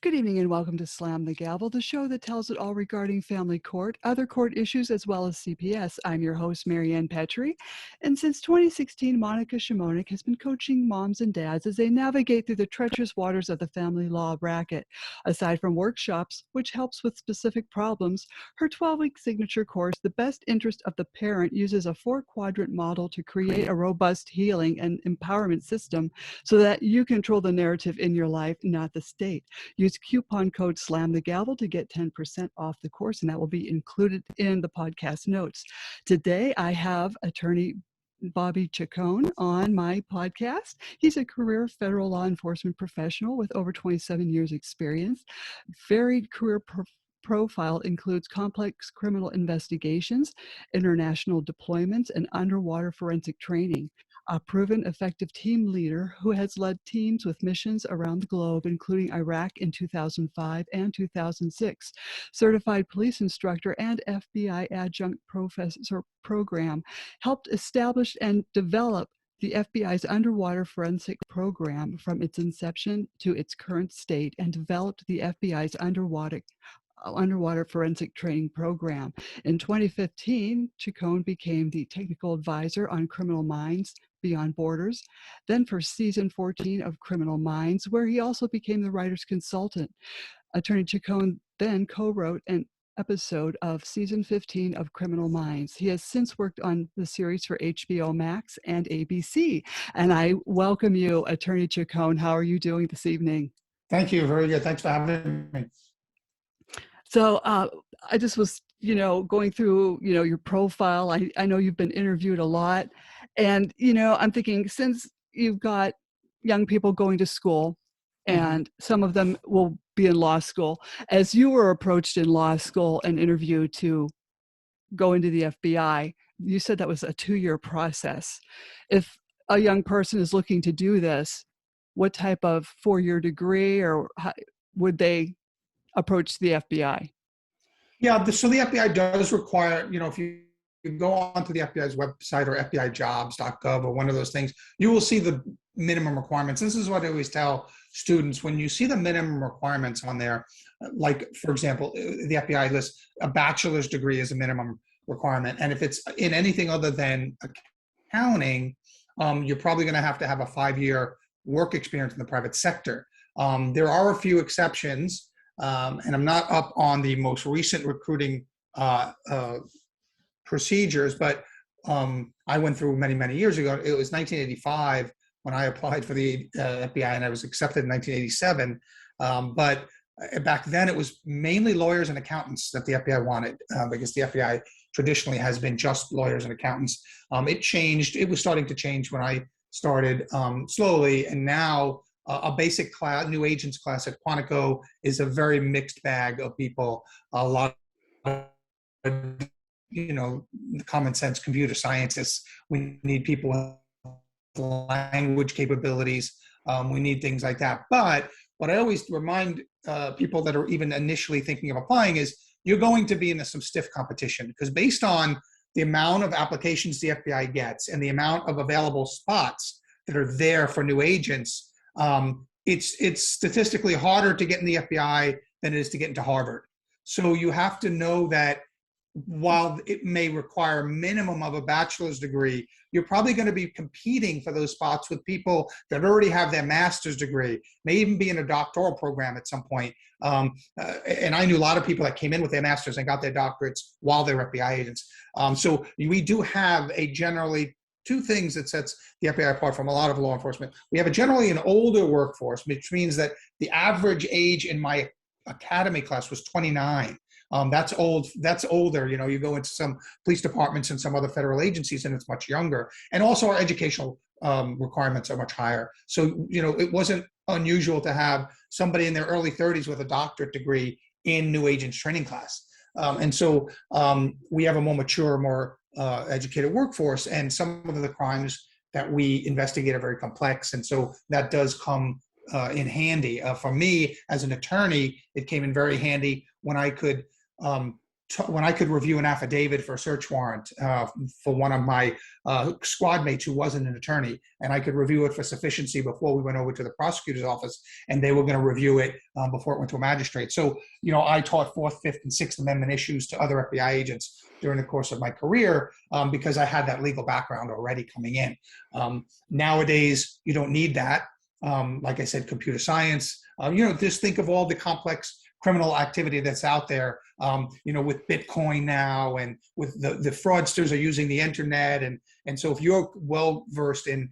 Good evening and welcome to Slam the Gavel, the show that tells it all regarding family court, other court issues, as well as CPS. I'm your host, Marianne Petrie, and since 2016, Monica Shimonik has been coaching moms and dads as they navigate through the treacherous waters of the family law racket. Aside from workshops, which helps with specific problems, her 12-week signature course, The Best Interest of the Parent, uses a four-quadrant model to create a robust healing and empowerment system so that you control the narrative in your life, not the state. Use coupon code SLAMTHEGAVEL to get 10% off the course, and that will be included in the podcast notes. Today, I have attorney Bobby Chacon on my podcast. He's a career federal law enforcement professional with over 27 years experience. Varied career profile includes complex criminal investigations, international deployments, and underwater forensic training. A proven effective team leader who has led teams with missions around the globe, including Iraq in 2005 and 2006. Certified police instructor and FBI adjunct professor program, helped establish and develop the FBI's underwater forensic program from its inception to its current state, and developed the FBI's underwater forensic training program. In 2015, Chacon became the technical advisor on Criminal Minds Beyond Borders, then for season 14 of Criminal Minds, where he also became the writer's consultant. Attorney Chacon then co-wrote an episode of season 15 of Criminal Minds. He has since worked on the series for HBO Max and ABC. And I welcome you, Attorney Chacon. How are you doing this evening? Thank you. Very good. Thanks for having me. So I just was, going through, your profile. I know you've been interviewed a lot. And, I'm thinking, since you've got young people going to school and some of them will be in law school, as you were approached in law school and interviewed to go into the FBI, you said that was a 2-year process. If a young person is looking to do this, what type of 4-year degree or how, would they approach the FBI? Yeah, so the FBI does require, if you go on to the FBI's website or FBIjobs.gov or one of those things, you will see the minimum requirements. This is what I always tell students. When you see the minimum requirements on there, like, for example, the FBI lists a bachelor's degree as a minimum requirement. And if it's in anything other than accounting, you're probably going to have a 5-year work experience in the private sector. There are a few exceptions. And I'm not up on the most recent recruiting procedures, but I went through many years ago. It was 1985 when I applied for the FBI, and I was accepted in 1987. But back then, it was mainly lawyers and accountants that the FBI wanted, because the FBI traditionally has been just lawyers and accountants. It changed. It was starting to change when I started slowly, and now a basic class, new agents class at Quantico is a very mixed bag of people. A lot of, common sense computer scientists. We need people with language capabilities. We need things like that. But what I always remind people that are even initially thinking of applying is you're going to be in some stiff competition, because based on the amount of applications the FBI gets and the amount of available spots that are there for new agents, it's statistically harder to get in the FBI than it is to get into Harvard. So you have to know that while it may require a minimum of a bachelor's degree, you're probably going to be competing for those spots with people that already have their master's degree, may even be in a doctoral program at some point. And I knew a lot of people that came in with their masters and got their doctorates while they were FBI agents. So we do have generally two things that sets the FBI apart from a lot of law enforcement. We have generally an older workforce, which means that the average age in my academy class was 29. That's old. That's older. You go into some police departments and some other federal agencies, and it's much younger. And also our educational requirements are much higher. So, it wasn't unusual to have somebody in their early 30s with a doctorate degree in new agents training class. And so we have a more mature, more educated workforce, and some of the crimes that we investigate are very complex. And so that does come in handy. For me, as an attorney, it came in very handy when I could when I could review an affidavit for a search warrant for one of my squad mates who wasn't an attorney, and I could review it for sufficiency before we went over to the prosecutor's office, and they were going to review it before it went to a magistrate. So, I taught Fourth, Fifth, and Sixth Amendment issues to other FBI agents during the course of my career because I had that legal background already coming in. Nowadays, you don't need that. Like I said, computer science. Just think of all the complex criminal activity that's out there, with Bitcoin now, and with the fraudsters are using the internet. And so if you're well versed in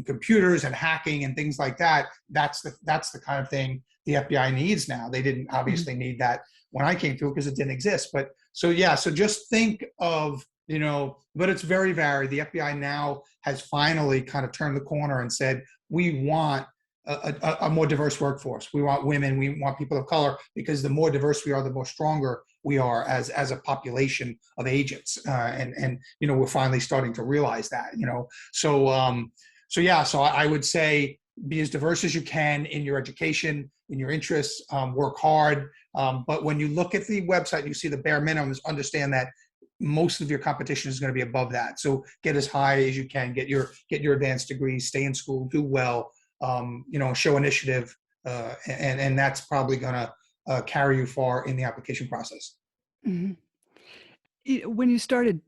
computers and hacking and things like that, that's the kind of thing the FBI needs now. They didn't obviously need that when I came through because it didn't exist. But so just think of, but it's very varied. The FBI now has finally kind of turned the corner and said, we want a more diverse workforce. We want women, we want people of color, because the more diverse we are, the more stronger we are as a population of agents. And we're finally starting to realize that, So I would say be as diverse as you can in your education, in your interests, work hard. But when you look at the website, you see the bare minimums, understand that most of your competition is going to be above that. So get as high as you can, get your advanced degrees, stay in school, do well, show initiative, and that's probably going to carry you far in the application process. Mm-hmm. When you started,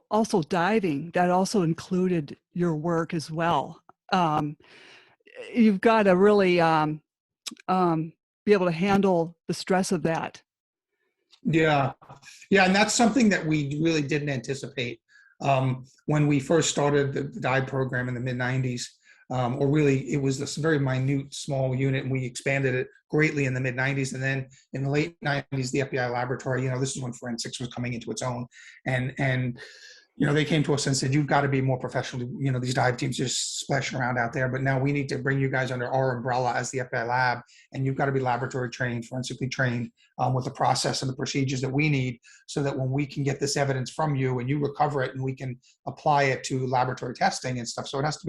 also diving, that also included your work as well. You've got to really be able to handle the stress of that. Yeah, and that's something that we really didn't anticipate when we first started the dive program in the mid '90s. Or really, it was this very minute, small unit, and we expanded it greatly in the mid '90s. And then in the late '90s, the FBI laboratory, this is when forensics was coming into its own, and they came to us and said, you've got to be more professional. These dive teams just splashing around out there, but now we need to bring you guys under our umbrella as the FBI lab, and you've got to be laboratory trained, forensically trained, with the process and the procedures that we need, so that when we can get this evidence from you and you recover it, and we can apply it to laboratory testing and stuff. So it has to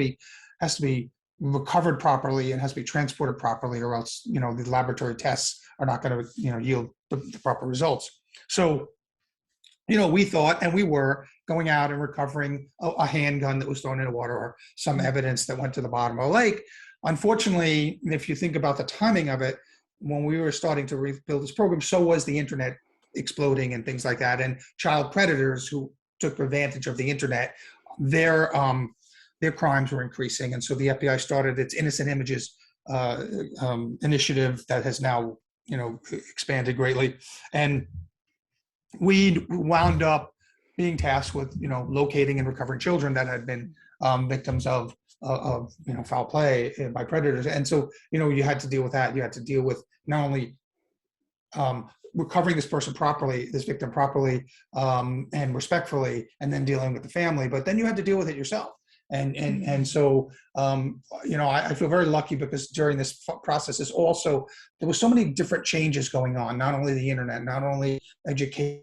be recovered properly and has to be transported properly, or else the laboratory tests are not going to yield the proper results. So we thought, and we were going out and recovering a handgun that was thrown in the water, or some evidence that went to the bottom of a lake. Unfortunately, if you think about the timing of it, when we were starting to rebuild this program, so was the internet exploding and things like that, and child predators who took advantage of the internet, their crimes were increasing. And so the FBI started its Innocent Images initiative that has now, expanded greatly. And we wound up being tasked with, locating and recovering children that had been victims of foul play by predators. And so, you had to deal with that. You had to deal with not only recovering this victim properly, and respectfully, and then dealing with the family, but then you had to deal with it yourself. And so, I feel very lucky, because during this process there was so many different changes going on, not only the internet, not only educational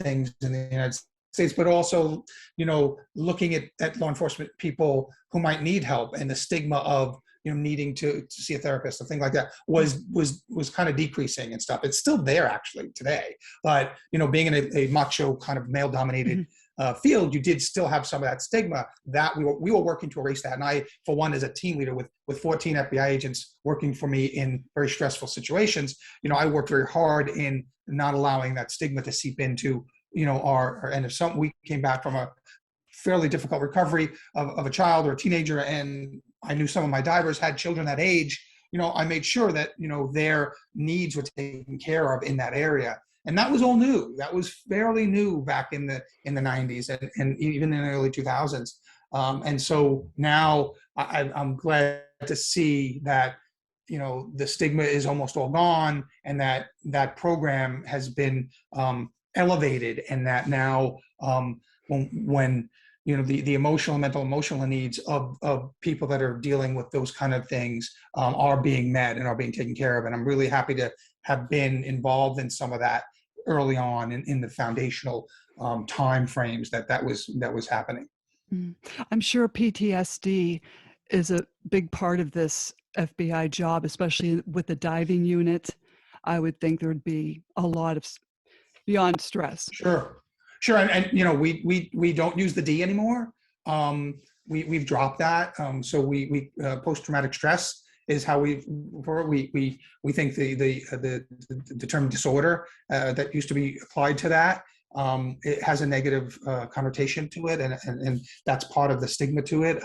things in the United States, but also, looking at law enforcement people who might need help, and the stigma of, needing to see a therapist, and things like that was kind of decreasing and stuff. It's still there actually today, but, being in a macho kind of male dominated field, you did still have some of that stigma that we were working to erase that. And I, for one, as a team leader with 14 FBI agents working for me in very stressful situations, I worked very hard in not allowing that stigma to seep into, and if we came back from a fairly difficult recovery of a child or a teenager, and I knew some of my divers had children that age, I made sure that, their needs were taken care of in that area. And that was all new. That was fairly new back in the 90s and even in the early 2000s. And so now I'm glad to see that, the stigma is almost all gone, and that program has been elevated, and that now when the emotional, mental, emotional needs of people that are dealing with those kind of things are being met and are being taken care of. And I'm really happy to have been involved in some of that early on in the foundational time frames that was happening. I'm sure PTSD is a big part of this FBI job, especially with the diving unit. I would think there would be a lot of beyond stress. Sure, sure, and you know, we don't use the D anymore. We've dropped that. So we post traumatic stress is how we think the term disorder that used to be applied to that. It has a negative connotation to it, and that's part of the stigma to it.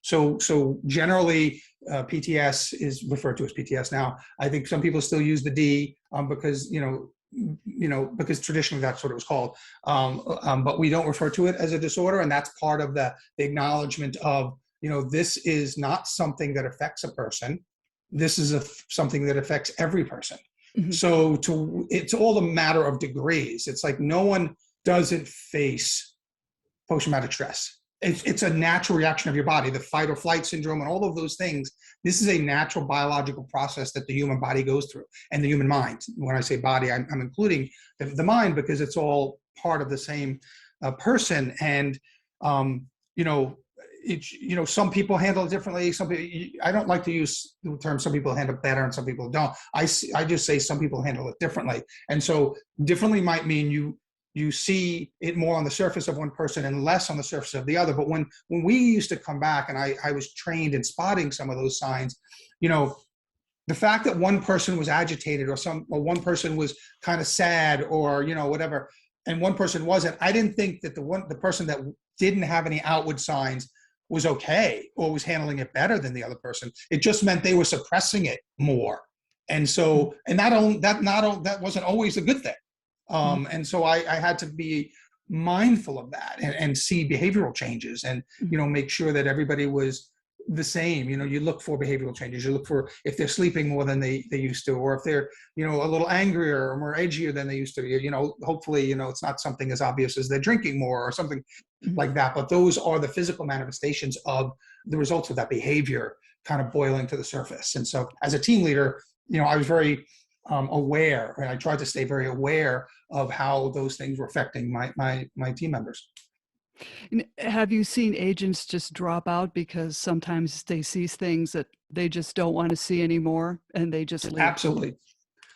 So generally, PTS is referred to as PTS now. I think some people still use the D because because traditionally that's what it was called. But we don't refer to it as a disorder, and that's part of the acknowledgement of, this is not something that affects a person. This is something that affects every person. Mm-hmm. So it's all a matter of degrees. It's like no one doesn't face post-traumatic stress. It's a natural reaction of your body, the fight or flight syndrome and all of those things. This is a natural biological process that the human body goes through, and the human mind. When I say body, I'm including the mind, because it's all part of the same person. And some people handle it differently. Some people, I don't like to use the term some people handle it better and some people don't. I just say some people handle it differently. And so differently might mean you see it more on the surface of one person and less on the surface of the other. But when we used to come back, and I was trained in spotting some of those signs, the fact that one person was agitated or one person was kind of sad or, whatever, and one person wasn't, I didn't think that the person that didn't have any outward signs was okay or was handling it better than the other person. It just meant they were suppressing it more. And so, and that wasn't always a good thing. And so I had to be mindful of that and see behavioral changes and, make sure that everybody was the same. You look for behavioral changes. You look for if they're sleeping more than they used to, or if they're, a little angrier or more edgier than they used to be. Hopefully, it's not something as obvious as they're drinking more or something like that. But those are the physical manifestations of the results of that behavior kind of boiling to the surface. And so as a team leader, I was very aware, and I tried to stay very aware of how those things were affecting my team members. Have you seen agents just drop out because sometimes they see things that they just don't want to see anymore and they just leave? Absolutely.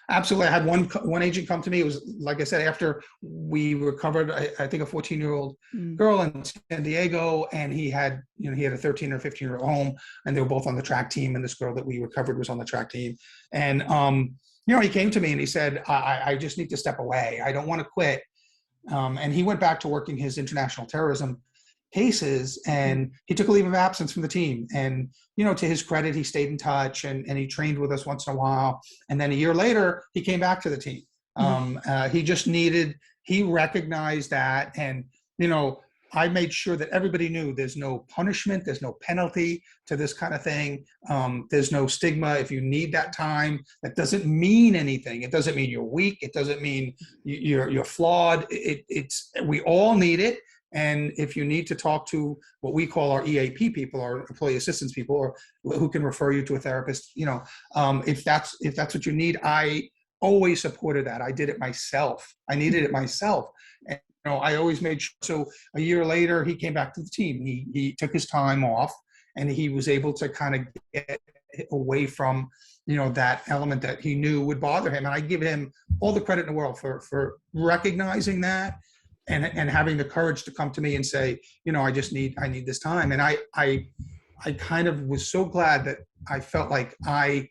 I had one agent come to me. It was, like I said, after we recovered, I think, a 14-year-old girl in San Diego, and he had a 13 or 15-year-old home, and they were both on the track team, and this girl that we recovered was on the track team. And he came to me and he said, I just need to step away. I don't want to quit. And he went back to working his international terrorism cases, and he took a leave of absence from the team. And, to his credit, he stayed in touch and he trained with us once in a while. And then a year later, he came back to the team. He recognized that. And, I made sure that everybody knew there's no punishment, there's no penalty to this kind of thing. There's no stigma. If you need that time, that doesn't mean anything. It doesn't mean you're weak. It doesn't mean you're flawed. We all need it. And if you need to talk to what we call our EAP people, or employee assistance people, or who can refer you to a therapist, if that's what you need, I always supported that. I did it myself. I needed it myself. And, I always made sure. So a year later, he came back to the team. He took his time off, and he was able to kind of get away from, that element that he knew would bother him. And I give him all the credit in the world for recognizing that and having the courage to come to me and say, I need this time. And I kind of was so glad that I felt like I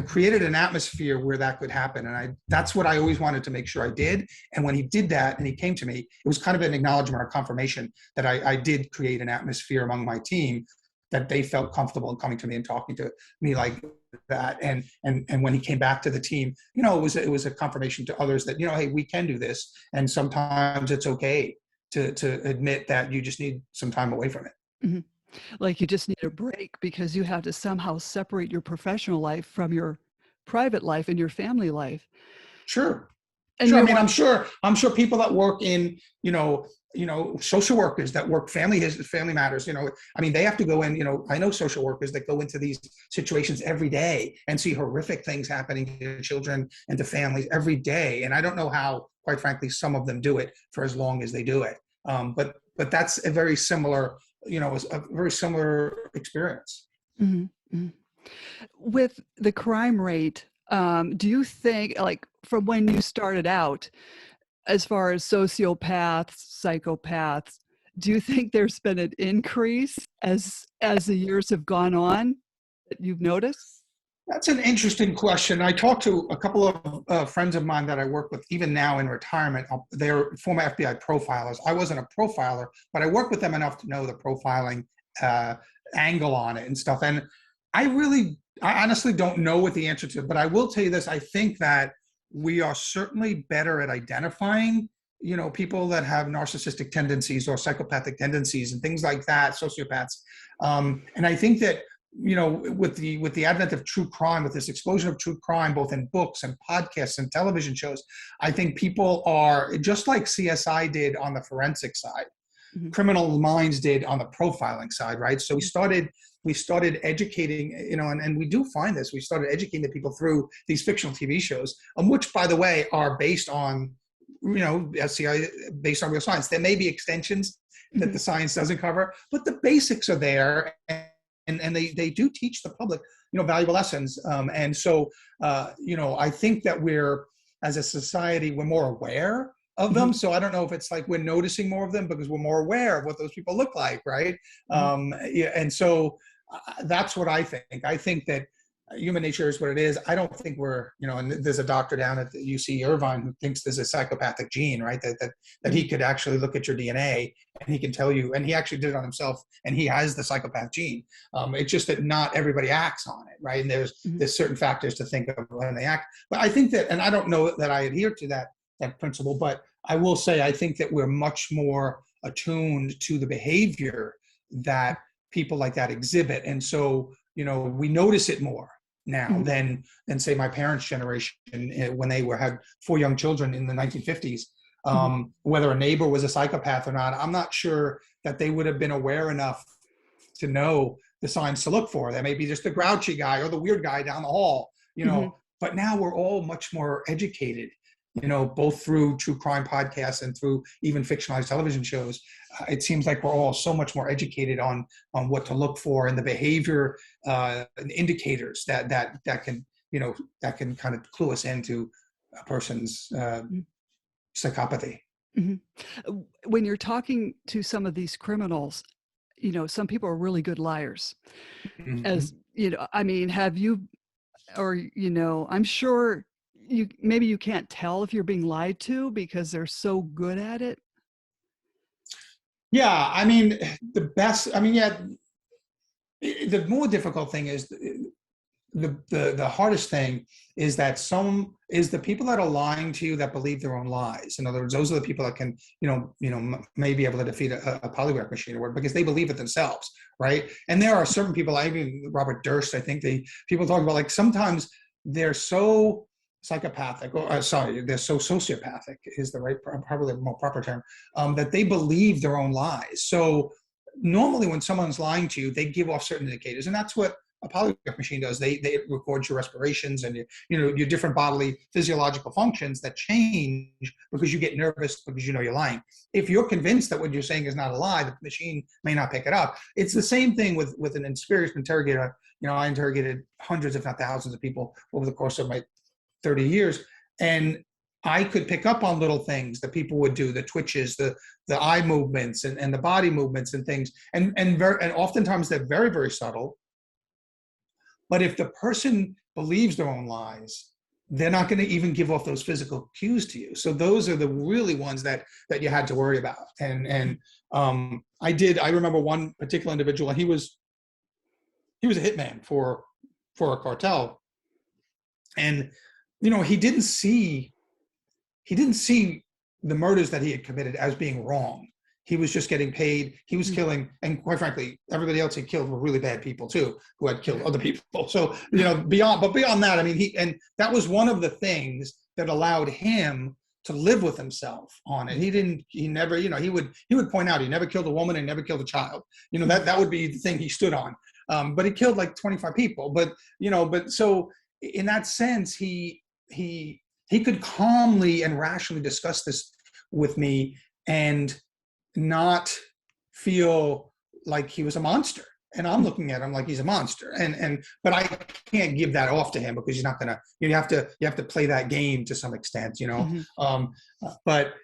created an atmosphere where that could happen. And that's what I always wanted to make sure I did. And when he did that and he came to me, it was kind of an acknowledgement or confirmation that I did create an atmosphere among my team that they felt comfortable in coming to me and talking to me like that. And when he came back to the team, it was a confirmation to others that, hey, we can do this. And sometimes it's okay to admit that you just need some time away from it. Mm-hmm. Like you just need a break because you have to somehow separate your professional life from your private life and your family life. Sure. And sure. I mean, I'm sure people that work in, social workers that work family matters, I mean, they have to go in, I know social workers that go into these situations every day and see horrific things happening to children and to families every day. And I don't know how, quite frankly, some of them do it for as long as they do it. But that's a very similar, a very similar experience. Mm-hmm. Mm-hmm. With the crime rate, do you think, like, from when you started out, as far as sociopaths, psychopaths, do you think there's been an increase as the years have gone on that you've noticed? That's an interesting question. I talked to a couple of friends of mine that I work with, even now in retirement. They're former FBI profilers. I wasn't a profiler, but I work with them enough to know the profiling angle on it and stuff. And I honestly don't know what the answer to, but I will tell you this. I think that we are certainly better at identifying, people that have narcissistic tendencies or psychopathic tendencies and things like that, sociopaths. And I think that, with the advent of true crime, with this explosion of true crime, both in books and podcasts and television shows, I think people are just like CSI did on the forensic side, Mm-hmm. Criminal Minds did on the profiling side, right? So we started educating, and we do find this. We started educating the people through these fictional TV shows, which, by the way, are based on, SCI, based on real science. There may be extensions that the science doesn't cover, but the basics are there. And they do teach the public, valuable lessons. And so, I think that as a society, we're more aware of them. So I don't know if it's like we're noticing more of them because we're more aware of what those people look like, right? Yeah, and so that's what I think. I think that human nature is what it is. I don't think we're, and there's a doctor down at the UC Irvine who thinks there's a psychopathic gene, right? That he could actually look at your DNA and he can tell you, and he actually did it on himself, and he has the psychopath gene. It's just that not everybody acts on it, right? And there's certain factors to think of when they act. But I think that, and I don't know that I adhere to that principle, but I will say I think that we're much more attuned to the behavior that people like that exhibit. And so, we notice it more now than say my parents' generation when they had 4 young children in the 1950s. Whether a neighbor was a psychopath or not, I'm not sure that they would have been aware enough to know the signs to look for. That may be just the grouchy guy or the weird guy down the hall, But now we're all much more educated, both through true crime podcasts and through even fictionalized television shows. It seems like we're all so much more educated on what to look for and the behavior indicators that can, that can kind of clue us into a person's psychopathy. When you're talking to some of these criminals, some people are really good liars. As I mean, have you, or I'm sure maybe you can't tell if you're being lied to because they're so good at it. Yeah, I mean, the more difficult thing is the hardest thing is that the people that are lying to you that believe their own lies. In other words, those are the people that can, may be able to defeat a polygraph machine or whatever because they believe it themselves, right? And there are certain people, Robert Durst, I think people talk about, like, sometimes they're so psychopathic, they're so sociopathic is probably the more proper term, that they believe their own lies. So normally when someone's lying to you, they give off certain indicators, and that's what a polygraph machine does. They record your respirations and your different bodily physiological functions that change because you get nervous because you're lying. If you're convinced that what you're saying is not a lie, the machine may not pick it up. It's the same thing with an experienced interrogator. I interrogated hundreds, if not thousands, of people over the course of my 30 years, and I could pick up on little things that people would do, the twitches, the eye movements and the body movements and things, and oftentimes they're very, very subtle. But if the person believes their own lies, they're not going to even give off those physical cues to you. So those are the really ones that you had to worry about. And I remember one particular individual, and he was a hitman for a cartel, and he didn't see the murders that he had committed as being wrong. He was just getting paid. He was killing, and quite frankly, everybody else he killed were really bad people too, who had killed other people. So, beyond that, I mean, and that was one of the things that allowed him to live with himself on it. He never, he would point out he never killed a woman and never killed a child. That would be the thing he stood on. But he killed like 25 people. But so in that sense, he could calmly and rationally discuss this with me and not feel like he was a monster. And I'm looking at him like he's a monster. But I can't give that off to him because he's not gonna. You have to play that game to some extent, you know. Mhm. But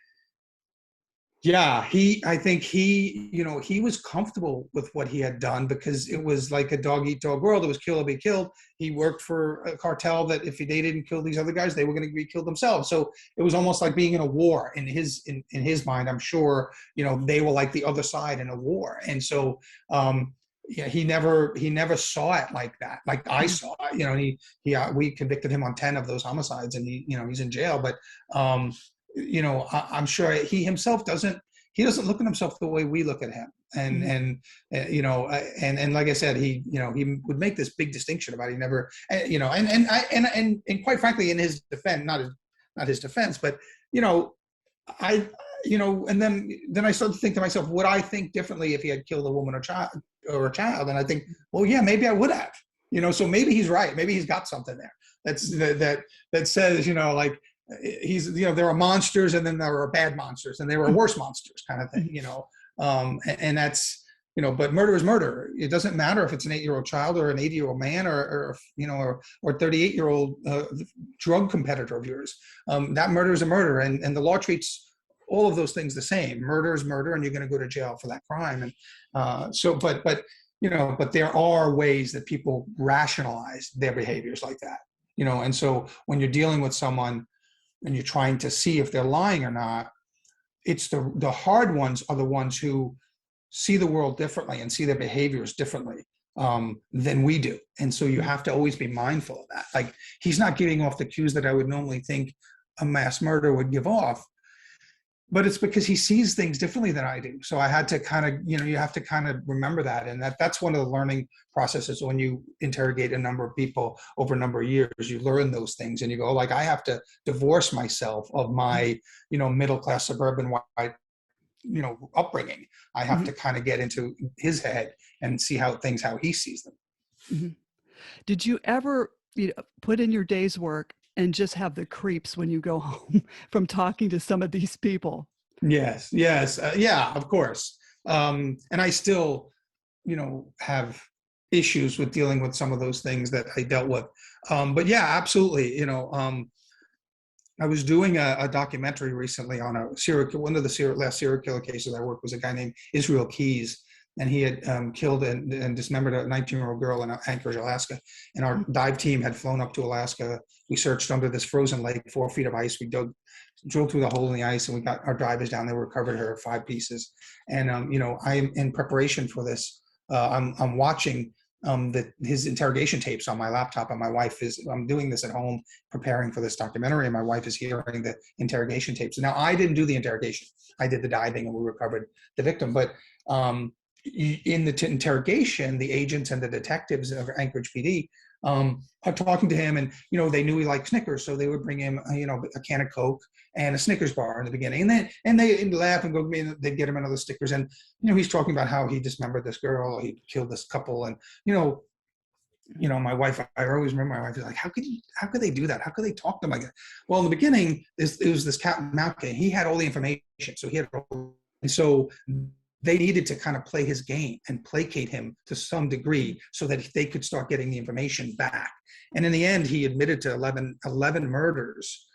yeah, I think he was comfortable with what he had done because it was like a dog eat dog world. It was kill or be killed. He worked for a cartel that if they didn't kill these other guys, they were going to be killed themselves. So it was almost like being in a war in his mind. I'm sure, they were like the other side in a war. And so, yeah, he never saw it like that. Like I Mhm. saw it, we convicted him on 10 of those homicides and he's in jail. But, I'm sure he himself doesn't look at himself the way we look at him. And Mhm. and like I said, he would make this big distinction about he never, and quite frankly, in his defense, not his defense, but I and then I started to think to myself, would I think differently if he had killed a woman or child? And I think, well, yeah, maybe I would have. So maybe he's right. Maybe he's got something there that says, like, there are monsters and then there are bad monsters and there are worse monsters, kind of thing, Mhm. and that's, but murder is murder. It doesn't matter if it's an 8-year-old child or an 80-year-old man or 38-year-old drug competitor of yours. That murder is a murder, and the law treats all of those things the same. Murder is murder, and you're going to go to jail for that crime. And but there are ways that people rationalize their behaviors like that. And so when you're dealing with someone and you're trying to see if they're lying or not, it's the hard ones are the ones who see the world differently and see their behaviors differently than we do. And so you have to always be mindful of that. Like, he's not giving off the cues that I would normally think a mass murderer would give off, but it's because he sees things differently than I do. So I had to kind of, you have to kind of remember that. And that's one of the learning processes when you interrogate a number of people over a number of years. You learn those things and you go, like, I have to divorce myself of my, middle-class suburban white, upbringing. I have to Mhm. kind of get into his head and see how he sees them. Mhm. Did you ever, put in your day's work and just have the creeps when you go home from talking to some of these people? Yes, yes, yeah, of course. And I still, have issues with dealing with some of those things that I dealt with. But yeah, absolutely. I was doing a documentary recently on one of the last serial killer cases I worked was a guy named Israel Keys, and he had killed and dismembered a 19-year-old girl in Anchorage, Alaska. And our Mhm. dive team had flown up to Alaska. We searched under this frozen lake, 4 feet of ice. We drilled through the hole in the ice, and we got our divers down there. We recovered her 5 pieces. And I'm in preparation for this. I'm watching his interrogation tapes on my laptop, and I'm doing this at home preparing for this documentary, and my wife is hearing the interrogation tapes. Now, I didn't do the interrogation. I did the diving, and we recovered the victim. But in the interrogation, the agents and the detectives of Anchorage PD are talking to him, and they knew he liked Snickers, so they would bring him a can of Coke and a Snickers bar in the beginning, and they laugh and go, they'd get him another Snickers, and he's talking about how he dismembered this girl, or he killed this couple, and my wife, I always remember my wife is like, how could they do that? How could they talk to them like that? Well, in the beginning, it was this cat and mouse game. He had all the information, so and so they needed to kind of play his game and placate him to some degree so that they could start getting the information back. And in the end, he admitted to 11 murders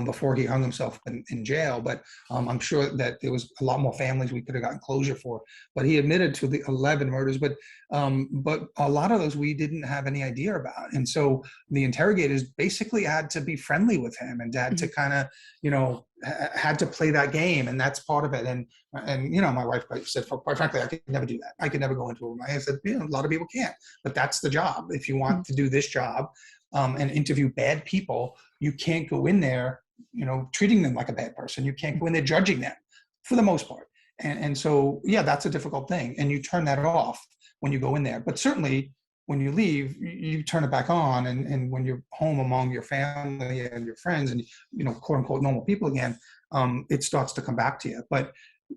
before he hung himself in jail. But I'm sure that there was a lot more families we could have gotten closure for. But he admitted to the 11 murders. But a lot of those we didn't have any idea about. And so the interrogators basically had to be friendly with him and had to Mhm. kind of, had to play that game. And that's part of it. And my wife said, quite frankly, I could never do that. I could never go into a room. I said, a lot of people can't, but that's the job. If you Mhm. want to do this job and interview bad people, you can't go in there, treating them like a bad person. You can't go in there judging them for the most part. And so, yeah, that's a difficult thing. And you turn that off when you go in there. But certainly when you leave, you turn it back on. And when you're home among your family and your friends and, quote unquote, normal people again, it starts to come back to you. But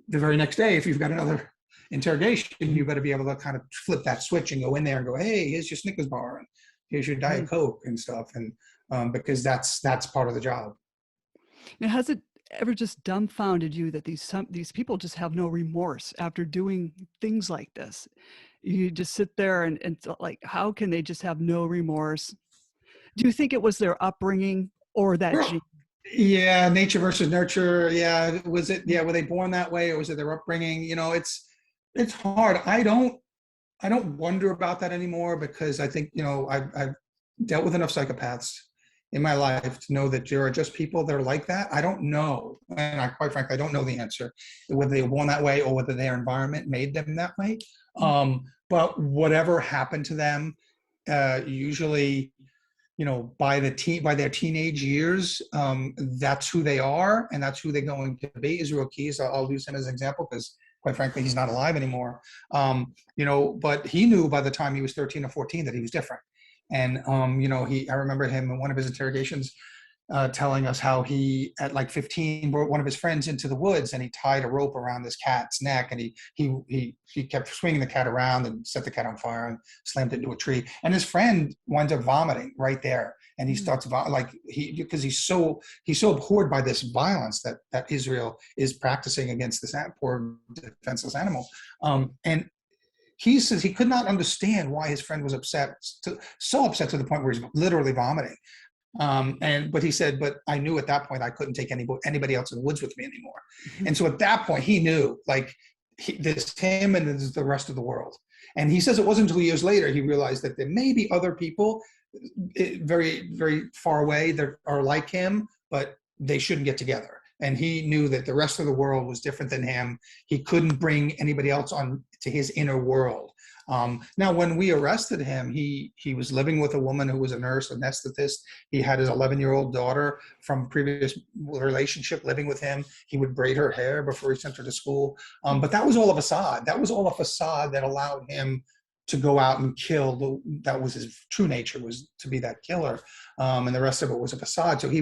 the very next day, if you've got another interrogation, you Mhm. better be able to kind of flip that switch and go in there and go, hey, here's your Snickers bar and here's your Diet Mhm. Coke and stuff. And because that's part of the job. Now, has it ever just dumbfounded you that these people just have no remorse after doing things like this? You just sit there and like, how can they just have no remorse? Do you think it was their upbringing or that Well, gene? yeah, nature versus nurture. Yeah, was it? Yeah, were they born that way, or was it their upbringing? It's hard. I don't wonder about that anymore because I think I've dealt with enough psychopaths in my life to know that there are just people that are like that. I don't know, and I quite frankly I don't know the answer whether they were born that way or whether their environment made them that way. But whatever happened to them, usually by their teenage years, that's who they are and that's who they're going to be. Israel Keys, I'll use him as an example because quite frankly he's not alive anymore. But he knew by the time he was 13 or 14 that he was different. And I remember him in one of his interrogations telling us how he, at like 15, brought one of his friends into the woods and he tied a rope around this cat's neck and he kept swinging the cat around and set the cat on fire and slammed it into a tree. And his friend winds up vomiting right there. And he starts because he's so abhorred by this violence that Israel is practicing against this poor defenseless animal. And he says he could not understand why his friend was so upset to the point where he's literally vomiting. But he said, but I knew at that point I couldn't take anybody else in the woods with me anymore. And so at that point he knew, like, this him and this is the rest of the world. And he says it wasn't until years later he realized that there may be other people very, very far away that are like him, but they shouldn't get together. And he knew that the rest of the world was different than him. He couldn't bring anybody else on to his inner world. Now, when we arrested him, he was living with a woman who was a nurse, anesthetist. He had his 11-year-old daughter from a previous relationship living with him. He would braid her hair before he sent her to school. But that was all a facade. That was all a facade that allowed him to go out and kill. That was his true nature, was to be that killer. And the rest of it was a facade. So he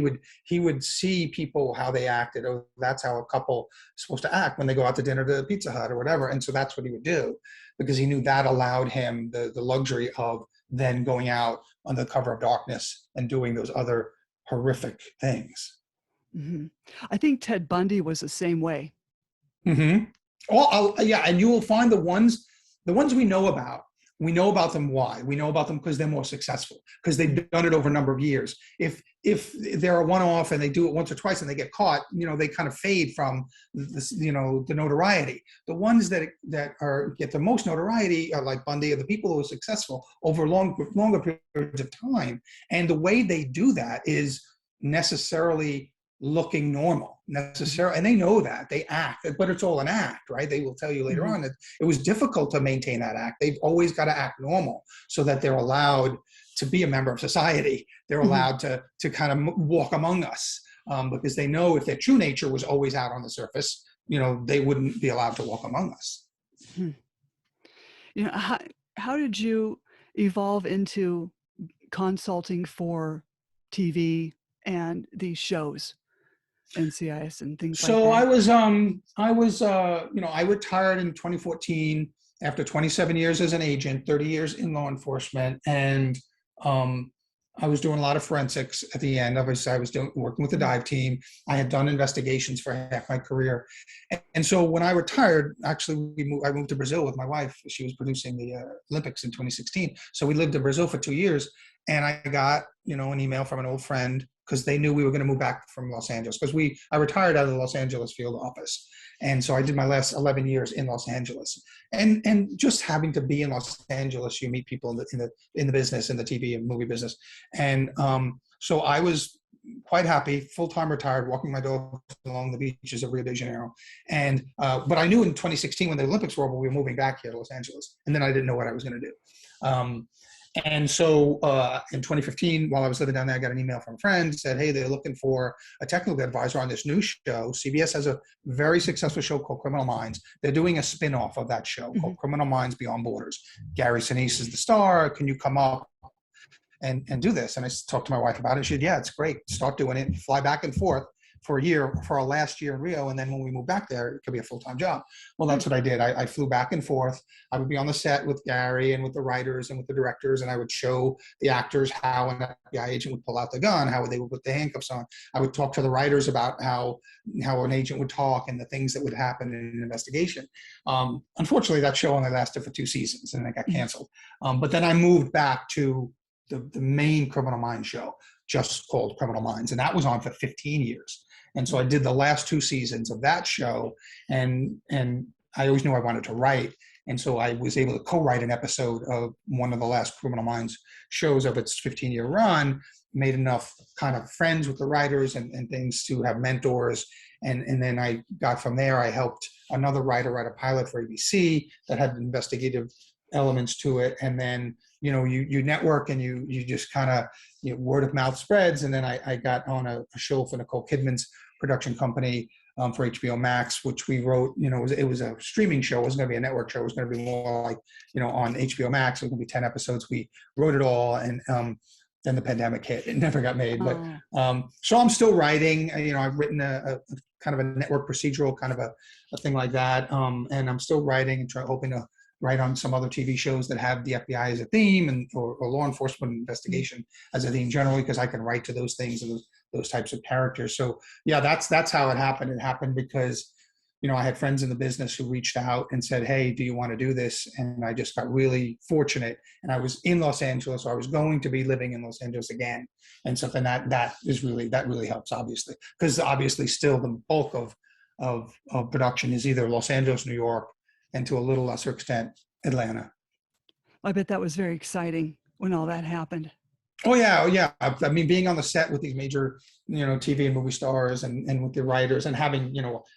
would see people, how they acted. Oh, that's how a couple is supposed to act when they go out to dinner to Pizza Hut or whatever. And so that's what he would do, because he knew that allowed him the luxury of then going out under the cover of darkness and doing those other horrific things. Mm-hmm. I think Ted Bundy was the same way. Mm-hmm. Well, yeah, and you will find the ones we know about. We know about them. Why? We know about them because they're more successful, because they've done it over a number of years. If they're a one-off and they do it once or twice and they get caught, they kind of fade from this, the notoriety. The ones that get the most notoriety are like Bundy, are the people who are successful over longer periods of time. And the way they do that is necessarily looking normal, and they know that they act, but it's all an act, right? They will tell you later on that it was difficult to maintain that act. They've always got to act normal so that they're allowed to be a member of society. They're allowed to kind of walk among us, because they know if their true nature was always out on the surface, they wouldn't be allowed to walk among us. How did you evolve into consulting for TV and these shows, NCIS and things like that? So I retired in 2014 after 27 years as an agent, 30 years in law enforcement. And I was doing a lot of forensics at the end. Obviously, I was working with the dive team. I had done investigations for half my career. And so when I retired, actually, I moved to Brazil with my wife. She was producing the Olympics in 2016. So we lived in Brazil for 2 years. And I got, an email from an old friend, because they knew we were going to move back from Los Angeles, because I retired out of the Los Angeles field office. And so I did my last 11 years in Los Angeles. And just having to be in Los Angeles, you meet people in the business, in the TV and movie business. And so I was quite happy, full-time retired, walking my dog along the beaches of Rio de Janeiro. And but I knew in 2016, when the Olympics were over, we were moving back here to Los Angeles. And then I didn't know what I was going to do. And so in 2015, while I was living down there, I got an email from a friend, said, hey, they're looking for a technical advisor on this new show. CBS has a very successful show called Criminal Minds. They're doing a spin-off of that show called Criminal Minds Beyond Borders. Gary Sinise is the star. Can you come up and do this? And I talked to my wife about it. She said, yeah, it's great. Start doing it. Fly back and forth. for a year, for our last year in Rio. And then when we moved back there, it could be a full-time job. Well, that's what I did. I flew back and forth. I would be on the set with Gary and with the writers and with the directors, and I would show the actors how an FBI agent would pull out the gun, how they would put the handcuffs on. I would talk to the writers about how an agent would talk and the things that would happen in an investigation. Unfortunately, that show only lasted for 2 seasons and it got canceled. But then I moved back to the main Criminal Minds show, just called Criminal Minds, and that was on for 15 years. And so I did the last 2 seasons of that show, and I always knew I wanted to write. And so I was able to co-write an episode of one of the last Criminal Minds shows of its 15-year run, made enough kind of friends with the writers and things to have mentors. And then I got from there, I helped another writer write a pilot for ABC that had investigative elements to it. And then, you network and you just kind of, word of mouth spreads. And then I got on a show for Nicole Kidman's production company for HBO Max, which we wrote, it was a streaming show. It wasn't going to be a network show. It was going to be more like, on HBO Max, it was going to be 10 episodes. We wrote it all. And then the pandemic hit. It never got made. But so I'm still writing. I've written a kind of a network procedural, kind of a thing like that. And I'm still writing and hoping to write on some other TV shows that have the FBI as a theme or law enforcement investigation as a theme generally, because I can write to those things and those types of characters. So yeah, that's how it happened. It happened because, I had friends in the business who reached out and said, hey, do you want to do this? And I just got really fortunate. And I was in Los Angeles, so I was going to be living in Los Angeles again. And something that really helps, obviously, because obviously still the bulk of production is either Los Angeles, New York, and to a little lesser extent, Atlanta. I bet that was very exciting when all that happened. Oh yeah. I mean, being on the set with these major, TV and movie stars and with the writers and having,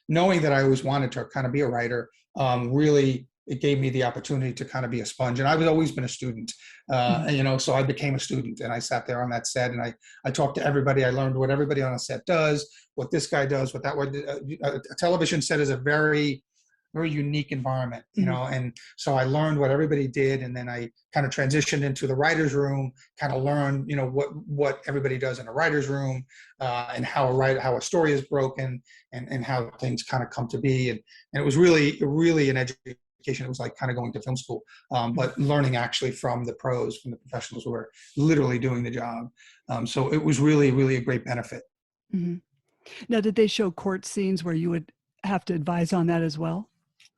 knowing that I always wanted to kind of be a writer, really, it gave me the opportunity to kind of be a sponge. And I've always been a student, so I became a student and I sat there on that set and I talked to everybody. I learned what everybody on a set does, what this guy does, what that would, a television set is a very unique environment, and so I learned what everybody did, and then I kind of transitioned into the writer's room, kind of learned, what everybody does in a writer's room, and how a story is broken, and how things kind of come to be, and it was really an education. It was like kind of going to film school, but learning actually from the pros, from the professionals who were literally doing the job. So it was really a great benefit. Mm-hmm. Now, did they show court scenes where you would have to advise on that as well?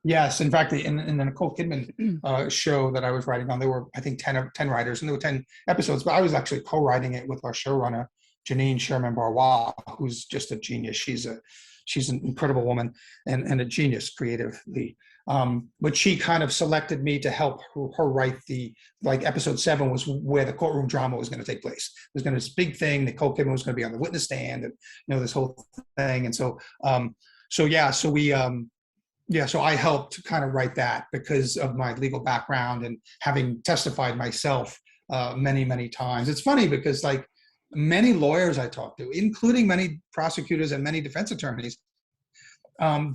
Yes, in fact, in the Nicole Kidman show that I was writing on, there were, I think, 10 writers, and there were 10 episodes, but I was actually co-writing it with our showrunner, Janine Sherman-Barrois, who's just a genius. She's an incredible woman and a genius creatively. But she kind of selected me to help her write episode 7 was where the courtroom drama was going to take place. There's going to be this big thing. Nicole Kidman was going to be on the witness stand and, this whole thing. And so so I helped kind of write that because of my legal background and having testified myself many times. It's funny because many lawyers I talked to, including many prosecutors and many defense attorneys,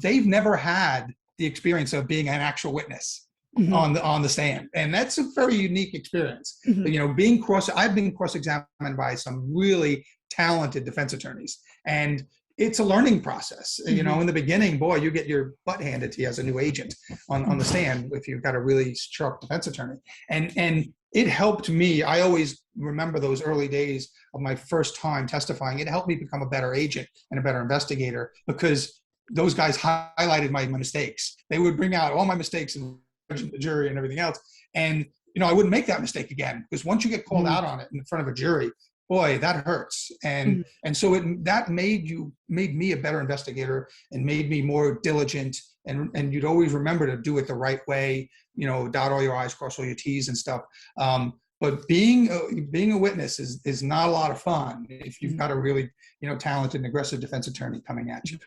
they've never had the experience of being an actual witness on the stand. And that's a very unique experience. Mm-hmm. I've been cross-examined by some really talented defense attorneys, and it's a learning process. In the beginning, boy, you get your butt handed to you as a new agent on the stand if you've got a really sharp defense attorney. And it helped me. I always remember those early days of my first time testifying. It helped me become a better agent and a better investigator because those guys highlighted my mistakes. They would bring out all my mistakes and the jury and everything else. And, I wouldn't make that mistake again because once you get called out on it in front of a jury, boy, that hurts. And so that made me a better investigator and made me more diligent. And you'd always remember to do it the right way, dot all your I's, cross all your T's and stuff. But being a witness is not a lot of fun if you've got a really, talented and aggressive defense attorney coming at you.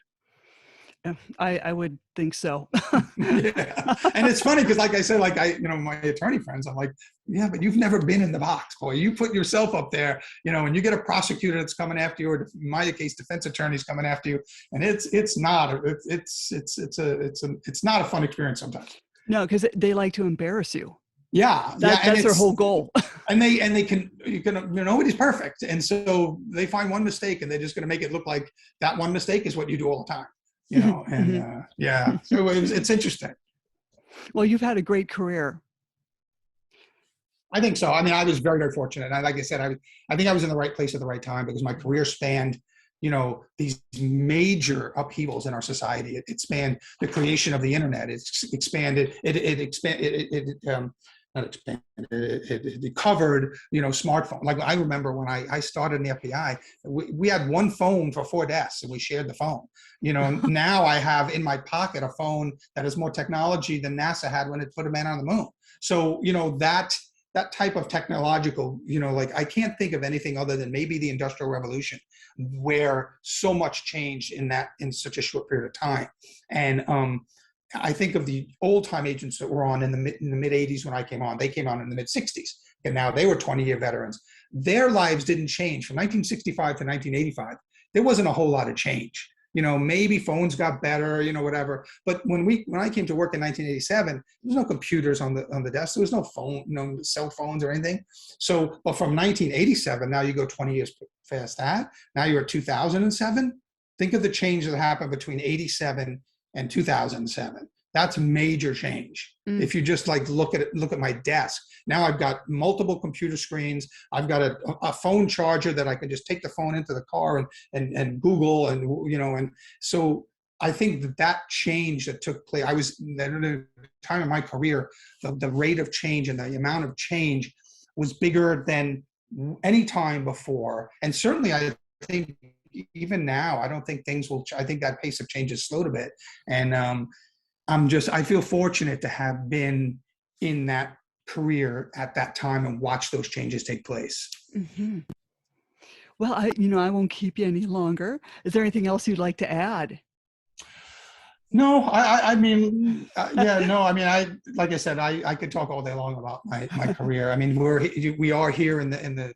I would think so. Yeah. And it's funny because like I said, my attorney friends, I'm like, yeah, but you've never been in the box, boy. You put yourself up there, and you get a prosecutor that's coming after you, or in my case, defense attorneys coming after you. And it's not a fun experience sometimes. No, because they like to embarrass you. Yeah, yeah, and That's their it's whole goal. and they can nobody's perfect, and so they find one mistake and they're just going to make it look like that one mistake is what you do all the time, and Mhm. yeah, so it's interesting. Well, you've had a great career. I think so. I mean, I was very, very fortunate. And like I said, I think I was in the right place at the right time because my career spanned, these major upheavals in our society. It spanned the creation of the internet. It's expanded. It expanded. Not expanded. It covered, smartphone. Like I remember when I started in the FBI, we had one phone for 4 desks and we shared the phone. Now I have in my pocket a phone that has more technology than NASA had when it put a man on the moon. So, that type of technological, like I can't think of anything other than maybe the Industrial Revolution, where so much changed in such a short period of time. And I think of the old time agents that were on in the mid 80s when I came on. They came on in the mid 60s, and now they were 20-year veterans. Their lives didn't change from 1965 to 1985. There wasn't a whole lot of change. Maybe phones got better, whatever. But when I came to work in 1987, there was no computers on the desk. There was no phone, no cell phones or anything. So, but from 1987, now you go 20 years past that. Now you're at 2007. Think of the change that happened between 87 and 2007. That's major change. Mm. If you just like look at my desk. Now I've got multiple computer screens. I've got a phone charger that I can just take the phone into the car and Google and so I think that change that took place. I was at a time in my career, the rate of change and the amount of change was bigger than any time before. And certainly I think even now, I don't think things will. I think that pace of change has slowed a bit, and I feel fortunate to have been in that career at that time and watch those changes take place. Mm-hmm. Well, I won't keep you any longer. Is there anything else you'd like to add? No, I mean, yeah, no, I mean, like I said, I could talk all day long about my career. I mean, we are here in the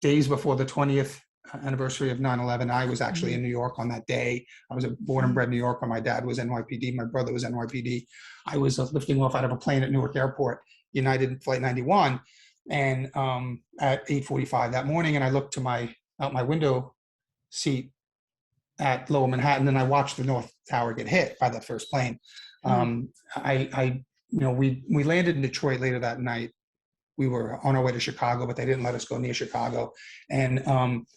days before the 20th anniversary of 9/11. I was actually in New York on that day. I was born and bred in New York, but my dad was NYPD. My brother was NYPD. I was lifting off out of a plane at Newark Airport, United Flight 91, and at 8:45 that morning, and I looked out my window seat at Lower Manhattan, and I watched the North Tower get hit by the first plane. We landed in Detroit later that night. We were on our way to Chicago, but they didn't let us go near Chicago. And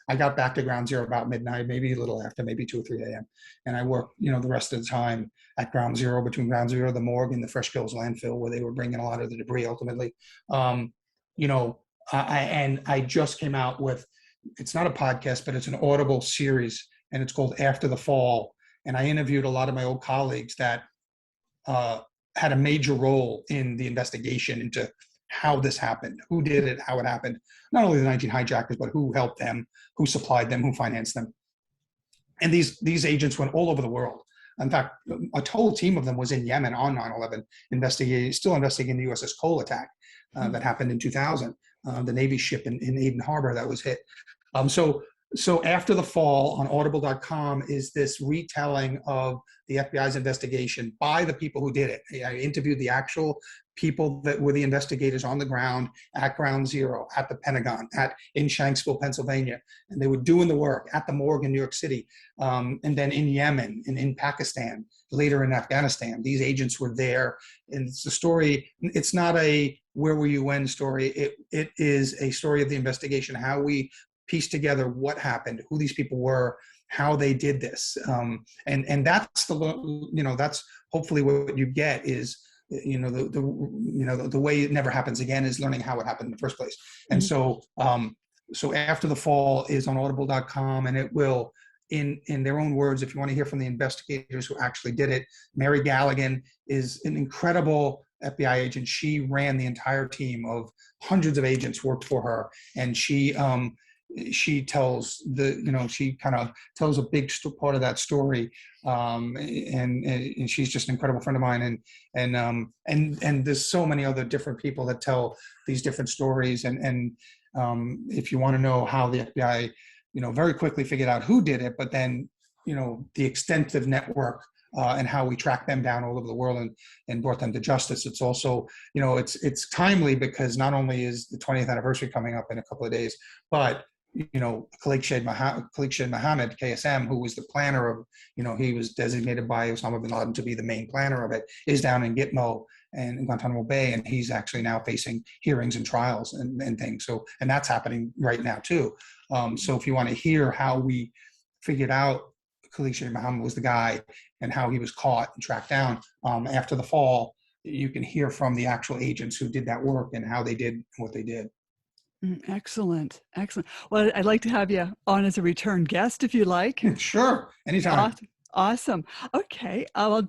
I got back to Ground Zero about midnight, maybe a little after, maybe 2 or 3 a.m. And I worked, the rest of the time at Ground Zero, between Ground Zero, the morgue, and the Fresh Kills landfill, where they were bringing a lot of the debris ultimately. I just came out with, it's not a podcast, but it's an Audible series, and it's called After the Fall. And I interviewed a lot of my old colleagues that had a major role in the investigation into how this happened, who did it, how it happened, not only the 19 hijackers, but who helped them, who supplied them, who financed them. And these agents went all over the world. In fact, a total team of them was in Yemen on 9/11, still investigating the USS Cole attack that happened in 2000, the Navy ship in Aden Harbor that was hit. So After the Fall on audible.com is this retelling of the FBI's investigation by the people who did it. I interviewed the actual people that were the investigators on the ground at Ground Zero, at the Pentagon, in Shanksville, Pennsylvania. And they were doing the work at the morgue in New York City, and then in Yemen and in Pakistan, later in Afghanistan. These agents were there. And it's a story, it's not a where were you when story. It is a story of the investigation, how we piece together what happened, who these people were, how they did this, and that's that's hopefully what you get is the way it never happens again is learning how it happened in the first place. And so After the Fall is on audible.com, and it will, in their own words, if you want to hear from the investigators who actually did it, Mary Galligan is an incredible FBI agent. She ran the entire team of hundreds of agents worked for her, and she tells she kind of tells a big part of that story, and she's just an incredible friend of mine, and there's so many other different people that tell these different stories, and if you want to know how the FBI very quickly figured out who did it, but then the extensive network and how we tracked them down all over the world and brought them to justice. It's also, it's timely because not only is the 20th anniversary coming up in a couple of days, but Khalid Sheikh Mohammed, KSM, who was the planner of, he was designated by Osama bin Laden to be the main planner of it, is down in Gitmo and in Guantanamo Bay, and he's actually now facing hearings and trials and things. So, and that's happening right now too. So if you want to hear how we figured out Khalid Sheikh Mohammed was the guy and how he was caught and tracked down after the fall, you can hear from the actual agents who did that work and how they did what they did. Excellent. Excellent. Well, I'd like to have you on as a return guest if you like. Sure, anytime. Awesome. Awesome. Okay. Well,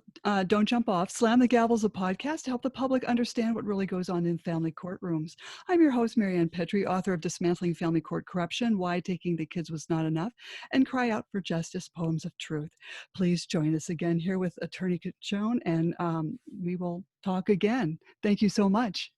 don't jump off. Slam the Gavel is a podcast to help the public understand what really goes on in family courtrooms. I'm your host, Marianne Petrie, author of Dismantling Family Court Corruption, Why Taking the Kids Was Not Enough, and Cry Out for Justice, Poems of Truth. Please join us again here with Attorney Chacon, and we will talk again. Thank you so much.